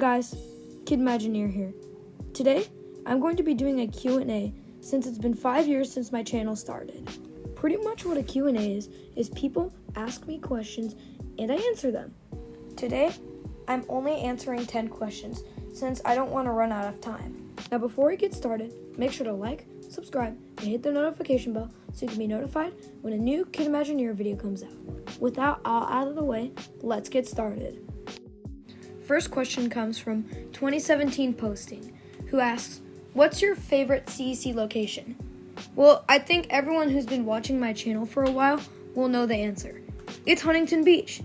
guys, Kidmagineer here. Today, I'm going to be doing a Q&A since it's been 5 years since my channel started. Pretty much what a Q&A is people ask me questions and I answer them. Today, I'm only answering 10 questions since I don't want to run out of time. Now before we get started, make sure to like, subscribe, and hit the notification bell so you can be notified when a new Kidmagineer video comes out. With that all out of the way, let's get started. First question comes from 2017 Posting, who asks, what's your favorite CEC location? Well, I think everyone who's been watching my channel for a while will know the answer. It's Huntington Beach.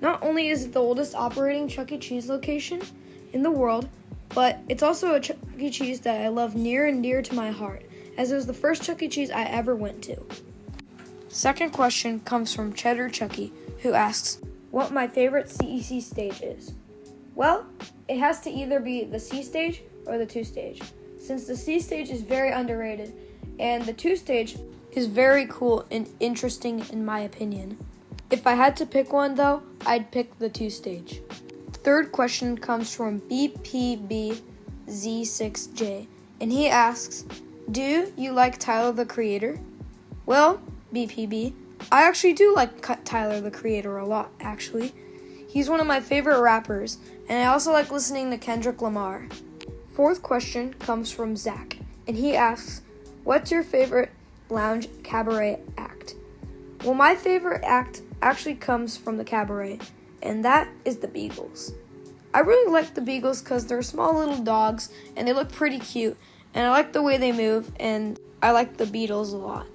Not only is it the oldest operating Chuck E. Cheese location in the world, but it's also a Chuck E. Cheese that I love near and dear to my heart, as it was the first Chuck E. Cheese I ever went to. Second question comes from Cheddar Chucky, who asks, what my favorite CEC stage is. Well, it has to either be the C stage or the 2 stage, since the C stage is very underrated, and the 2 stage is very cool and interesting in my opinion. If I had to pick one though, I'd pick the 2 stage. Third question comes from BPBZ6J, and he asks, do you like Tyler the Creator? Well, BPB, I actually do like Tyler the Creator a lot, actually. He's one of my favorite rappers, and I also like listening to Kendrick Lamar. Fourth question comes from Zach, and he asks, what's your favorite lounge cabaret act? Well, my favorite act actually comes from the cabaret, and that is the Beagles. I really like the Beagles because they're small little dogs, and they look pretty cute, and I like the way they move, and I like the Beatles a lot.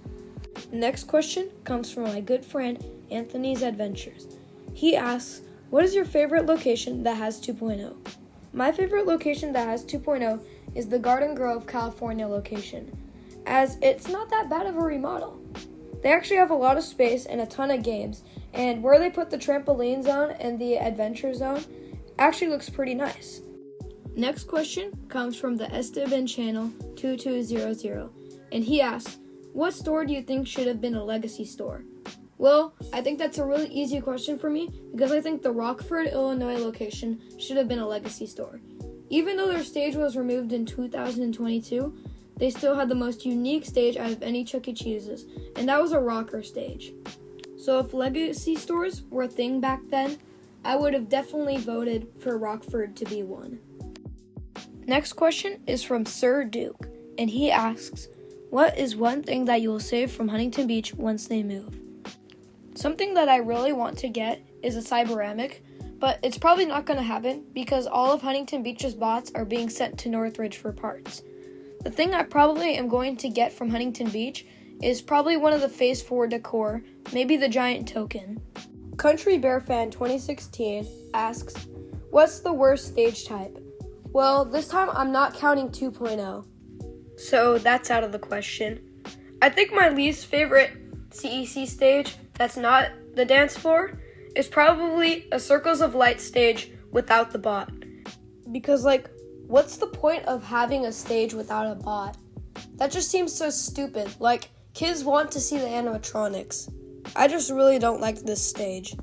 Next question comes from my good friend, Anthony's Adventures. He asks, what is your favorite location that has 2.0? My favorite location that has 2.0 is the Garden Grove, California location, as it's not that bad of a remodel. They actually have a lot of space and a ton of games, and where they put the trampoline zone and the adventure zone actually looks pretty nice. Next question comes from the Esteban Channel 2200, and he asks, what store do you think should have been a legacy store? Well, I think that's a really easy question for me because I think the Rockford, Illinois location should have been a legacy store. Even though their stage was removed in 2022, they still had the most unique stage out of any Chuck E. Cheese's, and that was a rocker stage. So if legacy stores were a thing back then, I would have definitely voted for Rockford to be one. Next question is from Sir Duke, and he asks, what is one thing that you will save from Huntington Beach once they move? Something that I really want to get is a Cyberamic, but it's probably not going to happen because all of Huntington Beach's bots are being sent to Northridge for parts. The thing I probably am going to get from Huntington Beach is probably one of the Phase 4 decor, maybe the giant token. Country Bear Fan 2016 asks, what's the worst stage type? Well, this time I'm not counting 2.0, so that's out of the question. I think my least favorite CEC stage that's not the dance floor is probably a Circles of Light stage without the bot. Because what's the point of having a stage without a bot? That just seems so stupid. Kids want to see the animatronics. I just really don't like this stage.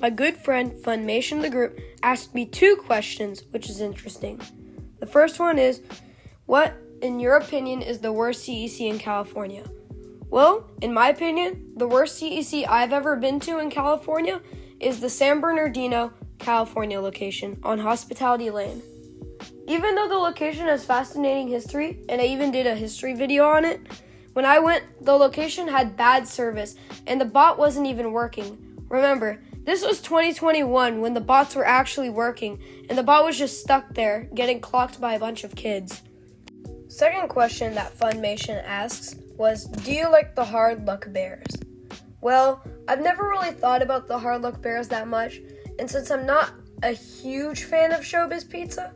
My good friend Funimation the Group asked me 2 questions, which is interesting. The first one is, what, in your opinion, is the worst CEC in California? Well, in my opinion, the worst CEC I've ever been to in California is the San Bernardino, California location on Hospitality Lane. Even though the location has fascinating history, and I even did a history video on it, when I went, the location had bad service, and the bot wasn't even working. Remember, this was 2021 when the bots were actually working, and the bot was just stuck there, getting clocked by a bunch of kids. Second question that Funimation asks was, do you like the Hard Luck Bears? Well, I've never really thought about the Hard Luck Bears that much, and since I'm not a huge fan of Showbiz Pizza,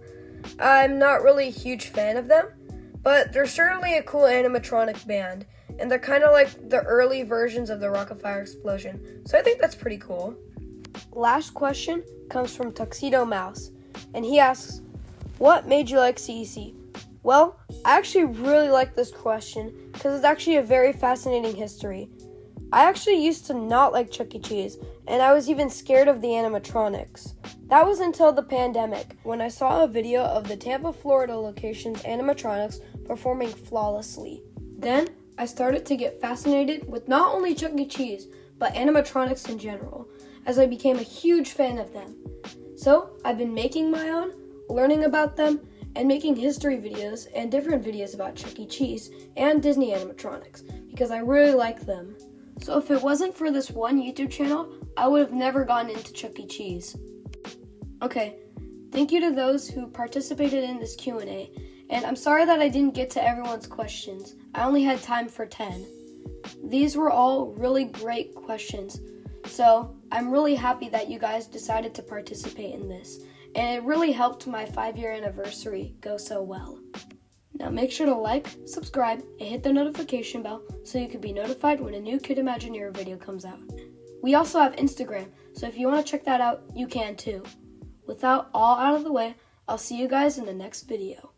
I'm not really a huge fan of them, but they're certainly a cool animatronic band, and they're kind of like the early versions of the Rocket Fire Explosion, so I think that's pretty cool. Last question comes from Tuxedo Mouse, and he asks, what made you like CEC? Well, I actually really like this question because it's actually a very fascinating history. I actually used to not like Chuck E. Cheese, and I was even scared of the animatronics. That was until the pandemic, when I saw a video of the Tampa, Florida location's animatronics performing flawlessly. Then, I started to get fascinated with not only Chuck E. Cheese, but animatronics in general, as I became a huge fan of them. So, I've been making my own, learning about them, and making history videos and different videos about Chuck E. Cheese and Disney animatronics, because I really like them. So if it wasn't for this one YouTube channel, I would have never gotten into Chuck E. Cheese. Okay, thank you to those who participated in this Q&A, and I'm sorry that I didn't get to everyone's questions. I only had time for 10. These were all really great questions, so I'm really happy that you guys decided to participate in this, and it really helped my 5-year anniversary go so well. Now make sure to like, subscribe, and hit the notification bell so you can be notified when a new Kidmagineer video comes out. We also have Instagram, so if you want to check that out, you can too. With that all out of the way, I'll see you guys in the next video.